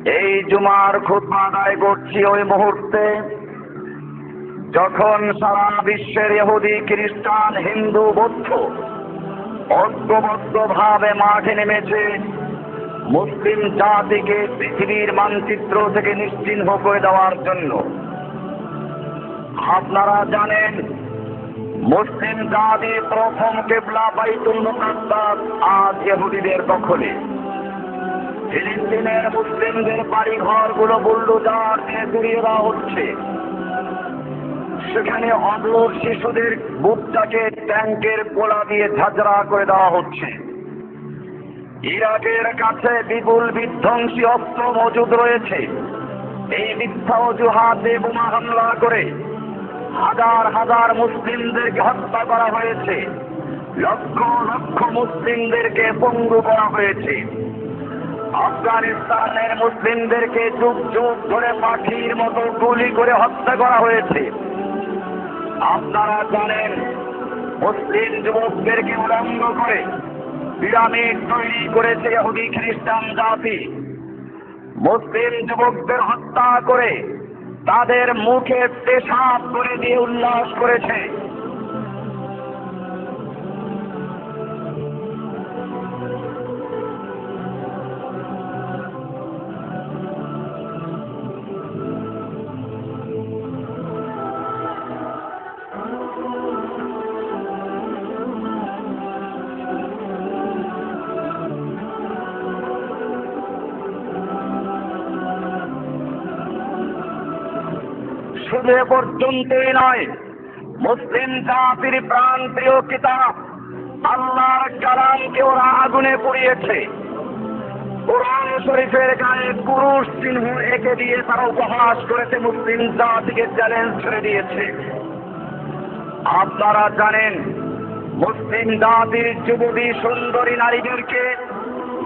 এই জুমার খুতবা আদায় করছি ওই মুহূর্তে যখন সারা বিশ্বের ইহুদি, খ্রিস্টান, হিন্দু, বৌদ্ধ ঐক্যবদ্ধভাবে মাঠে নেমেছে মুসলিম জাতিকে পৃথিবীর মানচিত্র থেকে নিশ্চিহ্ন করে দেওয়ার জন্য। আপনারা জানেন মুসলিম জাতির প্রথম কিবলা বাইতুল মুকাদ্দাস আজ ইহুদিদের দখলে। ফিলিস্তিনের মুসলিমদের বাড়ি ঘরগুলো বুলডোজার দিয়ে গুড়িয়ে দেওয়া হচ্ছে। সেখানে অবলোর শিশুদের বুকটাকে ট্যাঙ্কের গোলা দিয়ে ঝাঁঝরা করে দেওয়া হচ্ছে। ইরাকের কাছে বিপুল বিধ্বংসী অস্ত্র মজুদ রয়েছে। এই মিথ্যা অজুহাতে বোমা হামলা করে হাজার হাজার মুসলিমদেরকে হত্যা করা হয়েছে, লক্ষ লক্ষ মুসলিমদেরকে পঙ্গু করা হয়েছে। আফগানিস্তানের মুসলিমদেরকে যুগ যুগ ধরে পাখির মতো গুলি করে হত্যা করা হয়েছে। আপনারা জানেন মুসলিম যুবকদেরকে উলঙ্গ করে পিরামিড তৈরি করেছে ইহুদি খ্রিস্টান জাতি। মুসলিম যুবকদের হত্যা করে তাদের মুখে পেশাব করে দিয়ে উল্লাস করেছে। শুধু এ পর্যন্তই নয়, মুসলিম জাতির প্রাণ প্রিয় কিতাব আল্লাহর কালামকে ওরা আগুনে পুড়িয়েছে। কোরআন শরীফের গায়ে পুরুষ চিহ্ন এঁকে দিয়ে তারা উপহাস করেছে, মুসলিম জাতিকে চ্যালেঞ্জ ছেড়ে দিয়েছে। আপনারা জানেন মুসলিম জাতির যুবতী সুন্দরী নারীদেরকে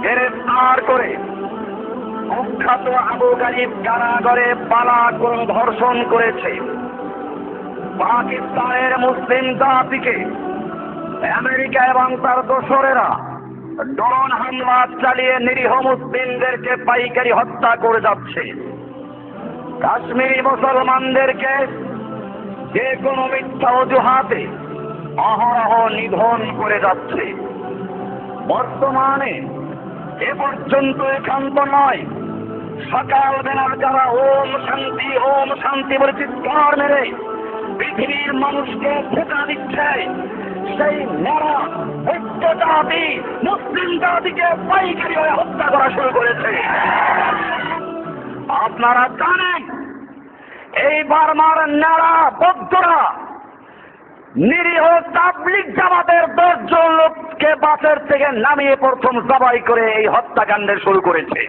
গ্রেফতার করে কুখ্যাত আবু গালিব কারাগারে পালা করে ধর্ষণ করেছে। পাকিস্তানের মুসলিম জাতিকে আমেরিকা এবং তার দোসরেরা ড্রোন হামলা চালিয়ে নিরীহ মুসলিমদেরকে পাইকারি হত্যা করে যাচ্ছে। কাশ্মীরি মুসলমানদেরকে যে কোনো মিথ্যা অজুহাতে অহরহ নিধন করে যাচ্ছে। বর্তমানে এ পর্যন্ত একান্ত নয়, সকালবেলা যারা ওম শান্তি বলে চিৎকার মেরে পৃথিবীর মানুষকে ধোঁকা দিচ্ছে, সেই মরা ঐক্য জাতি মুসলিম জাতিকে পাইকারি হয়ে হত্যা করা শুরু করেছে। আপনারা জানেন এই বার্মার নারা বৌদ্ধরা নিরীহ তাবলিগ জামাতের 10 জন লোককে বাসের থেকে নামিয়ে প্রথম জবাই করে এই হত্যাকাণ্ডের শুরু করেছে।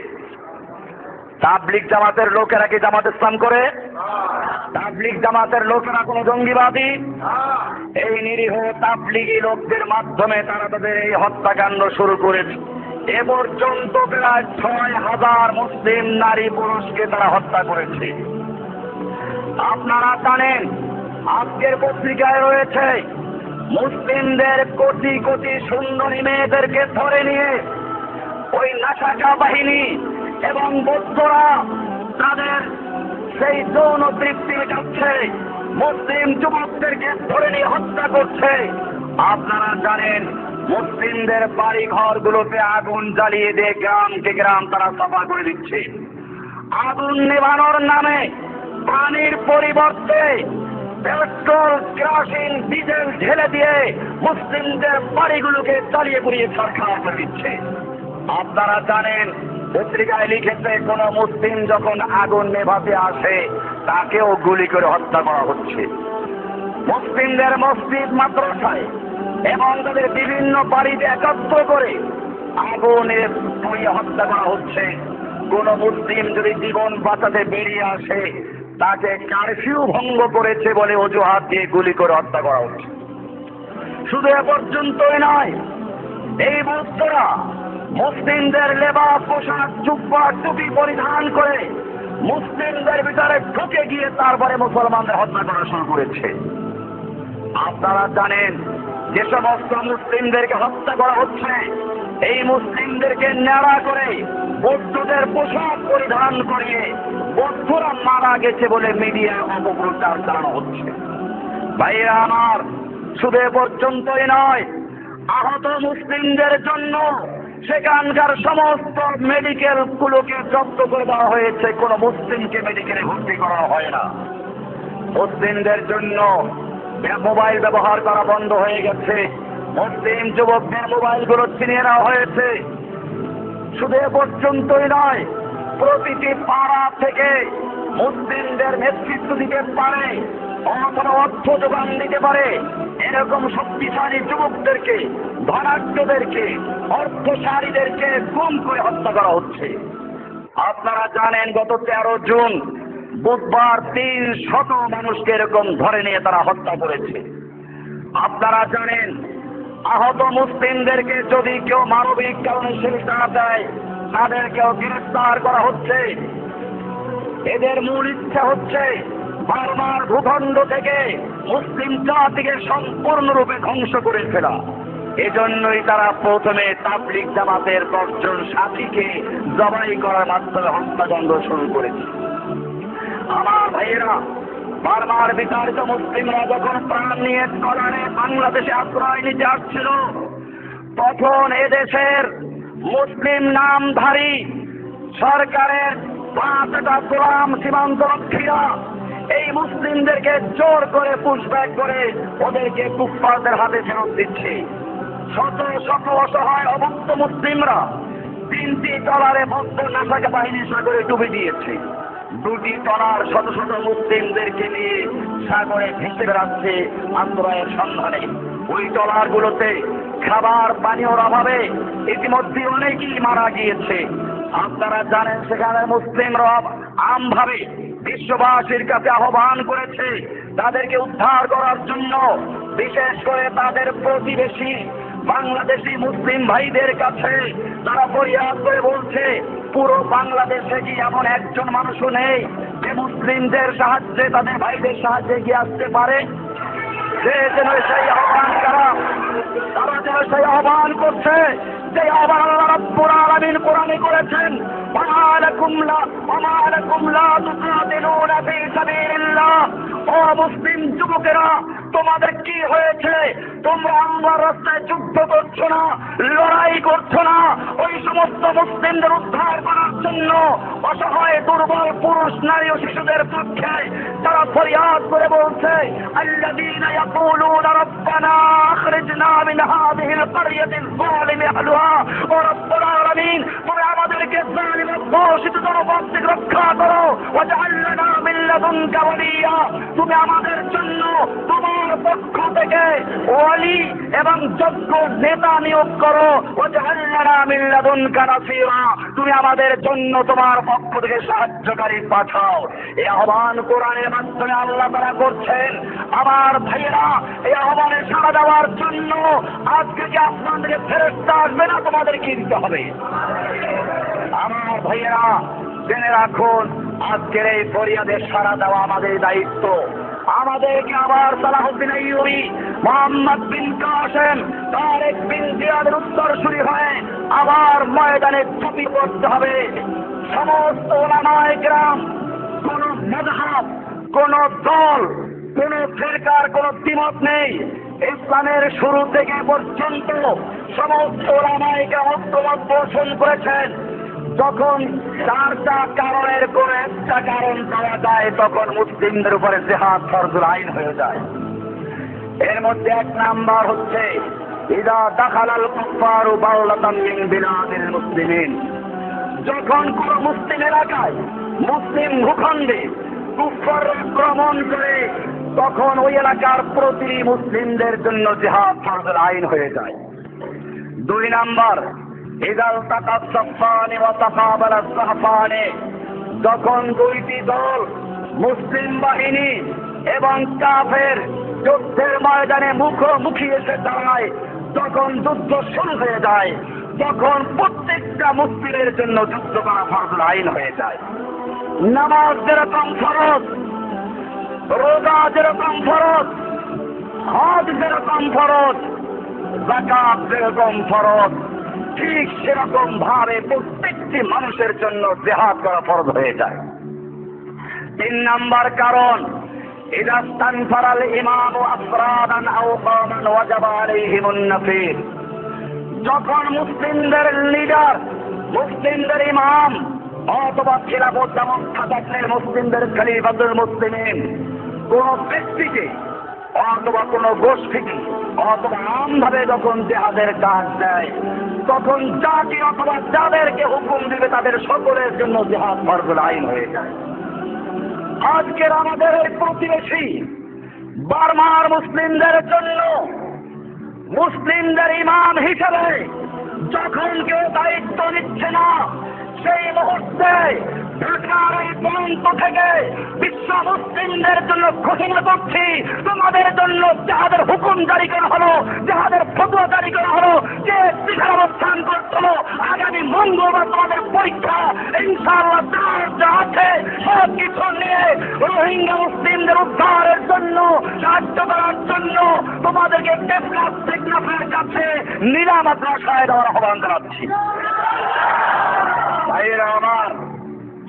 তাবলিগ জামাতের লোকেরা কি জামাত ইসলাম করে? তাবলিগ জামাতের লোকেরা কোনো জঙ্গিবাদী? এই নিরীহ তাবলিগি লোকদের মাধ্যমে তারা তাদের এই হত্যাকাণ্ড শুরু করেছে। এ পর্যন্ত প্রায় 6,000 মুসলিম নারী পুরুষকে তারা হত্যা করেছে। আপনারা জানেন আজকের পত্রিকায় রয়েছে মুসলিমদের কোটি কোটি সুন্দরী মেয়েদেরকে ধরে নিয়ে ওই নাশাকা বাহিনী এবং বৌদ্ধরা তাদের সেই যৌন তৃপ্তি মেটাচ্ছে, মুসলিম যুবকদেরকে ধরে নিয়ে হত্যা করছে। আপনারা জানেন মুসলিমদের বাড়ি ঘরগুলোতে আগুন জ্বালিয়ে দিয়ে গ্রামকে গ্রাম তারা সাফা করে দিচ্ছে। আগুন নেভানোর নামে পানির পরিবর্তে পেট্রোল, কেরোসিন, ডিজেল ঢেলে দিয়ে মুসলিমদের বাড়িগুলোকে চালিয়ে পুড়িয়ে ছারখার করে দিচ্ছে। আপনারা জানেন পত্রিকায় লিখেছে কোন মুসলিম যখন আগুন নেভাতে আসে তাকেও গুলি করে হত্যা করা হচ্ছে। মুসলিমদের মসজিদ, মাদ্রাসায় এবং তাদের বিভিন্ন বাড়িতে একত্র করে আগুনে পুড়িয়ে হত্যা করা হচ্ছে। কোন মুসলিম যদি জীবন বাঁচাতে বেরিয়ে আসে তাকে কারফিউ ভঙ্গ করেছে বলে অজুহাত দিয়ে গুলি করে হত্যা করা হচ্ছে। শুধু এ পর্যন্তই নয়, এই বৌদ্ধরা মুসলিমদের লেবাস, পোশাক, জুব্বা, টুপি পরিধান করে মুসলিমদের ভিতরে ঢুকে গিয়ে তারপরে মুসলমানদের হত্যা করা শুরু করেছে। আপনারা জানেন যে সমস্ত মুসলিমদেরকে হত্যা করা হচ্ছে এই মুসলিমদেরকে ন্যাড়া করে বৌদ্ধদের পোশাক পরিধান করিয়ে বৌদ্ধরা মারা গেছে বলে মিডিয়ায় অপপ্রচার চালানো হচ্ছে। ভাইরা আমার, শুধু এ পর্যন্তই নয়, আহত মুসলিমদের জন্য সেখানকার সমস্ত মেডিকেল গুলোকে জব্দ করে দেওয়া হয়েছে। কোনো মুসলিমকে মেডিকেলে ভর্তি করা হয় না। মুসলিমদের জন্য মোবাইল ব্যবহার করা বন্ধ হয়ে গেছে। মুসলিম যুবকদের মোবাইলগুলো ছিনিয়ে নেওয়া হয়েছে। শুধু এ পর্যন্তই নয়, প্রতিটি পাড়া থেকে মুসলিমদের নেতৃত্ব দিতে পারে অথবা অর্থ যোগান দিতে পারে এরকম শক্তিশালী যুবকদেরকে, ধনাঢ্যদেরকে, অর্থশালীদেরকে গুম করে হত্যা করা হচ্ছে। আপনারা জানেন গত 13 জুন বুধবার 300 মানুষকে এরকম ধরে নিয়ে তারা হত্যা করেছে। আপনারা জানেন আহত মুসলিমদেরকে যদি কেউ মানবিক কারণে শেল্টার দেয় তাদেরকেও গ্রেফতার করা হচ্ছে। এদের মূল ইচ্ছা হচ্ছে বার্মার ভূখণ্ড থেকে মুসলিম জাতিকে সম্পূর্ণরূপে ধ্বংস করে ফেলা। এজন্যই তারা প্রথমে তাবলিগ জামাতের 10 জন সাথীকে জবাই করার মাধ্যমে হত্যাকাণ্ড শুরু করেছে। আমার ভাইয়েরা, বারবার বিতাড়িত মুসলিমরা যখন প্রাণ নিয়ে কলারে বাংলাদেশে আশ্রয় নিতে আসছিল, তখন এদেশের মুসলিম নামধারী সরকারের 5টা গোলাম সীমান্তরক্ষীরা এই মুসলিমদেরকে জোর করে পুশব্যাক করে ওদেরকে কুফফারদের হাতে ফেরত দিচ্ছে। শত শত অসহায় অভুক্ত মুসলিমরা 3টি ট্রলারে বৌদ্ধ নাশাকে বাহিনী সাগরে ডুবে দিয়েছে। 2টি ট্রলার শত শত মুসলিমদেরকে নিয়ে সাগরে ভেসে বেড়াচ্ছে আশ্রয়ের সন্ধানে। ওই ট্রলারগুলোতে খাবার পানীয়র অভাবে ইতিমধ্যে অনেকেই মারা গিয়েছে। আপনারা জানেন সেখানে মুসলিমরা আমভাবে বিশ্ববাসীর কাছে আহ্বান করেছে তাদেরকে উদ্ধার করার জন্য, বিশেষ করে তাদের প্রতিবেশী বাংলাদেশি মুসলিম ভাইদের কাছে তারা ফরিয়াদ করে বলছে, পুরো বাংলাদেশে কি এমন একজন মানুষও নেই যে মুসলিমদের সাহায্যে, তাদের ভাইদের সাহায্যে এগিয়ে আসতে পারে? সে যেন সেই আহ্বান তারা যেন সেই আহ্বান করছে যে আহ্বান আল্লাহ রাব্বুল আলামিন কোরআনে করেছেন, ওয়া লাকুম লা তুকাতিলুনা ফী সাবিলিল্লাহ। ও মুসলিম যুবকেরা, তোমাদের কি হয়েছে? তোমরা আল্লাহর রাস্তায় যুদ্ধ করছো না, লড়াই করছো না? ওই সমস্ত মুসলিমদের উদ্ধার করার জন্য অসহায় দুর্বল পুরুষ, নারী ও শিশুদের পক্ষে তারা ফরিয়াদ করে বলছে, আল্লাযীনা ইয়াকুলুনা রাব্বানা আখরিজনা মিন হাযিহিল ক্বরিয়াতিল যালিমি আহলুহা। ও রব্বুল আলামিন, তুমি আমাদেরকে জালিম ঘোষিত জনপদ থেকে রক্ষা করো। ওয়াজআল লানা মিন লাদুনকা ওয়ালিয়া, তুমি আমাদের জন্য তোমার পক্ষ থেকে ওয়ালি এবং যোগ্য নেতা নিয়োগ করো। ওয়াজআল লানা মিন লাদুনকা নাসীরা, তুমি আমাদের জন্য তোমার পক্ষ থেকে সাহায্যকারী পাঠাও। এই আহ্বান কোরআনের মাধ্যমে আল্লাহ তাআলা করছেন। আমার ভাইয়েরা, এই আহ্বানে সাড়া দেওয়ার জন্য আজকে কি আপনাদেরকে ফেরেশতা আসবে না তোমাদের কি দিতে হবে? আমার ভাইয়েরা, জেনে রাখুন, আজকের এই ফরিয়াদে সাড়া দেওয়া আমাদের দায়িত্ব। আমাদেরকে আবার সালাহুদ্দিন আইয়ুবী, মোহাম্মদ বিন কাসেম, তারেক বিন জিয়াদের উত্তরসূরি হয়ে আবার ময়দানে ঝাঁপি পড়তে হবে। সমস্ত উলামায়ে কেরাম, কোন মাযহাব, কোন দল, কোন ফিরকার কোন দ্বিমত নেই। ইসলামের শুরু থেকে পর্যন্ত সমস্ত উলামায়ে কেরাম ঐক্যমত পোষণ করেছেন। যখন 4টা কারণের কোন একটা কারণ পাওয়া যায় তখন মুসলিমদের উপরে জিহাদ ফরজুল আইন হয়ে যায়। এর মধ্যে 1 নাম্বার হচ্ছে ইযা দাখালাল কুফফারু বালদাতান মিন বিলাদিল মুসলিমিন, যখন কোন মুসলিম এলাকায়, মুসলিম ভূখণ্ডে কুফফার আক্রমণ করে তখন ওই এলাকার প্রতিটি মুসলিমদের জন্য জিহাদ ফরজুল আইন হয়ে যায়। 2 নাম্বার ইদাল তাকাস সাফানি ওয়া তাকাবালাস সাফানি, যখন 2টি দল মুসলিম বাহিনী এবং কাফের যুদ্ধের ময়দানে মুখোমুখি এসে দাঁড়ায়, তখন যুদ্ধ শুরু হয়ে যায়, তখন প্রত্যেকটা মুসলিমের জন্য যুদ্ধ করা ফরজুল আইন হয়ে যায়। নামাজ যেরকম ফরজ, রোজা যেরকম ফরজ, হজ যেরকম ফরজ, যাকাত যেরকম ফরজ, ঠিক সেরকম ভাবে প্রত্যেকটি মানুষের জন্য জিহাদ করা ফরজ হয়ে যায়। 3 নাম্বার কারণ, ইযা ইস্তানফারাল ইমামু আফরাদান আও কওমান ওয়াজাবা আলাইহিমুন নাফির। যখন মুসলিমদের লিডার, মুসলিমদের ইমাম অথবা খিলাফত ব্যবস্থা থাকলে মুসলিমদের খলিফাতুল মুসলিমিন কোন ব্যক্তিকে অথবা কোন গোষ্ঠীকে অথবা আমভাবে যখন জিহাদের কাজ দেয়, তখন যাকে অথবা যাদেরকে হুকুম দিবে তাদের সকলের জন্য জিহাদ ফরজুল আইন হয়ে যায়। আজকের আমাদের এই প্রতিবেশী বার্মার মুসলিমদের জন্য মুসলিমদের ইমাম হিসেবে যখন কেউ দায়িত্ব নিচ্ছে না, সেই মুহূর্তে ঢাকার এই প্রান্ত থেকে বিশ্ব মুসলিমদের জন্য ঘোষণা করছি, তোমাদের জন্য যাহাদের হুকুম জারি করা হলো, যাহাদের ফতোয়া জারি করা হলো, যে যেখানে অবস্থান করছিল, আগামী মঙ্গলবার তোমাদের পরীক্ষা, ইনশাআল্লাহ তার যা আছে সব কিছু নিয়ে রোহিঙ্গা মুসলিমদের উদ্ধারের জন্য, সাহায্য করার জন্য তোমাদেরকে টেকনাফের কাছে নীলা মাদ্রাসায় দেওয়ার আহ্বান জানাচ্ছি। ভাইয়েরা আমার,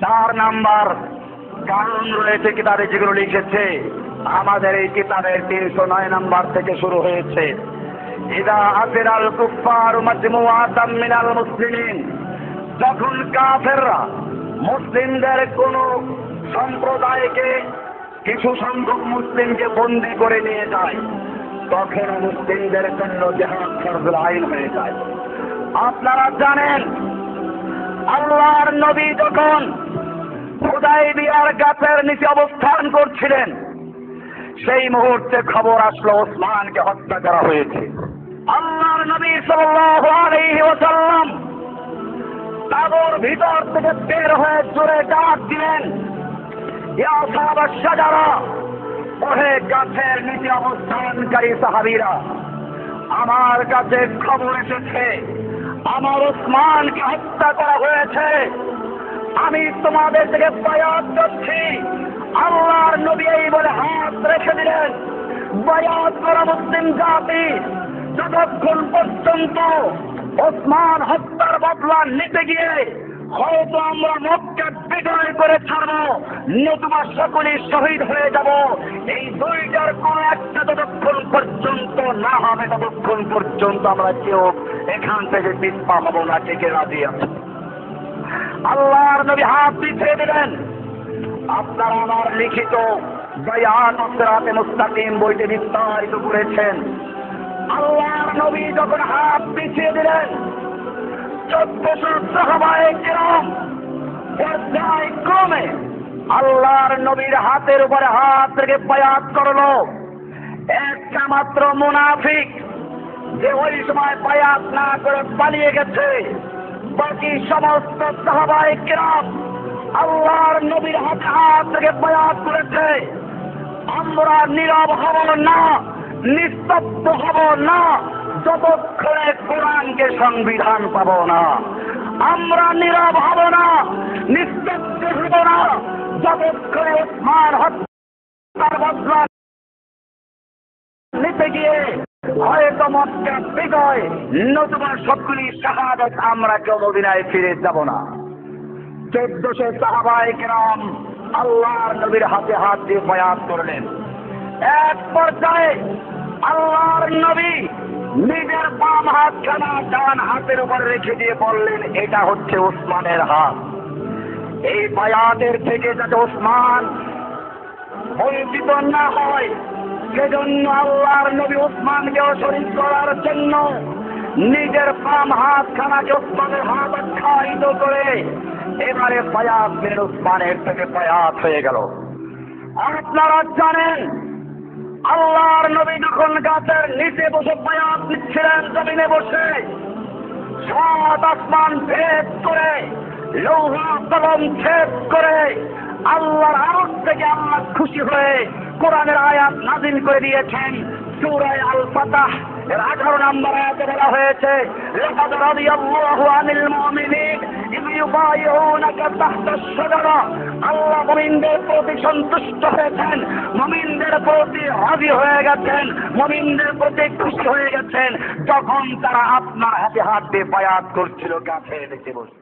4 নাম্বার কারণ রয়েছে কিতাবে যেগুলো লিখেছে, আমাদের এই কিতাবের 309 নাম্বার থেকে শুরু হয়েছে। ইযা আফিরাল কুফফার মাজমুআতাম মিনাল মুসলিমিন, যখন কাফেররা মুসলিমদের কোন সম্প্রদায়কে কিছু সংখ্যক মুসলিমকে বন্দী করে নিয়ে যায়, তখন মুসলিমদের জন্য জিহাদ ফরজুল আইন হয়ে যায়। আপনারা জানেন, আল্লাহর নবী যখন হুদায়বিয়ার গাছের নিচে অবস্থান করছিলেন, সেই মুহূর্তে খবর আসলো ওসমানকে হত্যা করা হয়েছে। আল্লাহর নবী সাল্লাল্লাহু আলাইহি ওয়াসাল্লাম তাবুর ভিতর থেকে বের হয়ে জোরে ডাক দিলেন, ইয়া আসহাবাশ শাজারা, ওহে গাছের নিচে অবস্থানকারী সাহাবীরা, আমার কাছে খবর এসেছে আমার ওসমানকে হত্যা করা হয়েছে। আমি তোমাদের থেকে বায়াত করছি। আল্লাহর নবী এই বলে হাত রেখে দিলেন, বায়াত করা মুসলিম জাতি যতক্ষণ পর্যন্ত ওসমান হত্যার বদলা নিতে গিয়ে হয়তো আমরা মক্কা বিজয় করে ছাড়বো, নতুবা সকলেই শহীদ হয়ে যাব, এই দুইটার কোন একটা যতক্ষণ পর্যন্ত না হবে ততক্ষণ পর্যন্ত আমরা কেউ এখান থেকে পিছপা হব না, কে রাজি আছে? আল্লাহর নবী হাত পিছিয়ে দিলেন। আপনারা আমার লিখিত বায়াত সিরাতে মুস্তাকিম বইতে বিস্তারিত করেছেন। আল্লাহর নবী যখন হাত পিছিয়ে দিলেন, 1400 সাহাবায়ে কেরাম পর্যায়ক্রমে আল্লাহর নবীর হাতের উপরে হাত রেখে বায়াত করলো। একটা মাত্র মুনাফিক যে ওই সময় বায়াত না করে পালিয়ে গেছে, বাকি সমস্ত সাহাবায়ে কেরাম আল্লাহর নবীর হাতে হাত রেখে বায়াত করেছে। আমরা নীরব হব না, নিস্তব্ধ হব না যতক্ষণে কোরআনকে সংবিধান পাবো না। আমরা নীরব হব না, নিস্তব্ধ হব না যতক্ষণে ওসমান হত্যার বদলা নিতে গিয়ে হয়তো মক্কা বিজয়, নতুবা সকলেই শাহাদাত আমরা কেউ মদিনায় ফিরে যাব না। 1400 সাহাবায়ে কেরাম আল্লাহর নবীর হাতে হাত দিয়ে বায়াত করলেন। এক পর্যায়ে আল্লাহর নবী নিজের বাম হাতখানা ডান হাতের উপর রেখে দিয়ে বললেন, এটা হচ্ছে ওসমানের হাত। এই বায়াতের থেকে যাতে ওসমান বঞ্চিত না হয়, সেজন্য আল্লাহর নবী ওসমানকেও শরীক করার জন্য নিজের বাম হাতখানাকে ওসমানের হাত আখ্যায়িত করে এবারে বায়াত দিলেন, ওসমানের থেকে বায়াত হয়ে গেল। আপনারা জানেন, আল্লাহর নবী যখন গাছের নিচে বসে বায়াত দিচ্ছিলেন, জমিনে বসে 7 আসমান ভেদ করে, লৌহ কলম ছেদ করে আল্লাহর আরশ থেকে আল্লাহ খুশি হয়ে কোরআনের আয়াত নাযিল করে দিয়েছেন। সূরা আল ফাতহ এর 18 নম্বর আয়াতে বলা হয়েছে, লাকাদ রাদিয়াল্লাহু আনিল মুমিনিন ইয ইউবাইউনাকা তাহতাশ শাজারা, আল্লাহ মুমিনদের প্রতি সন্তুষ্ট হয়েছেন, মুমিনদের প্রতি রাজি হয়ে গেছেন, মুমিনদের প্রতি খুশি হয়ে গেছেন যখন তারা আপনার হাতে হাত দিয়ে বায়াত করছিল গাছের নিচে বসে।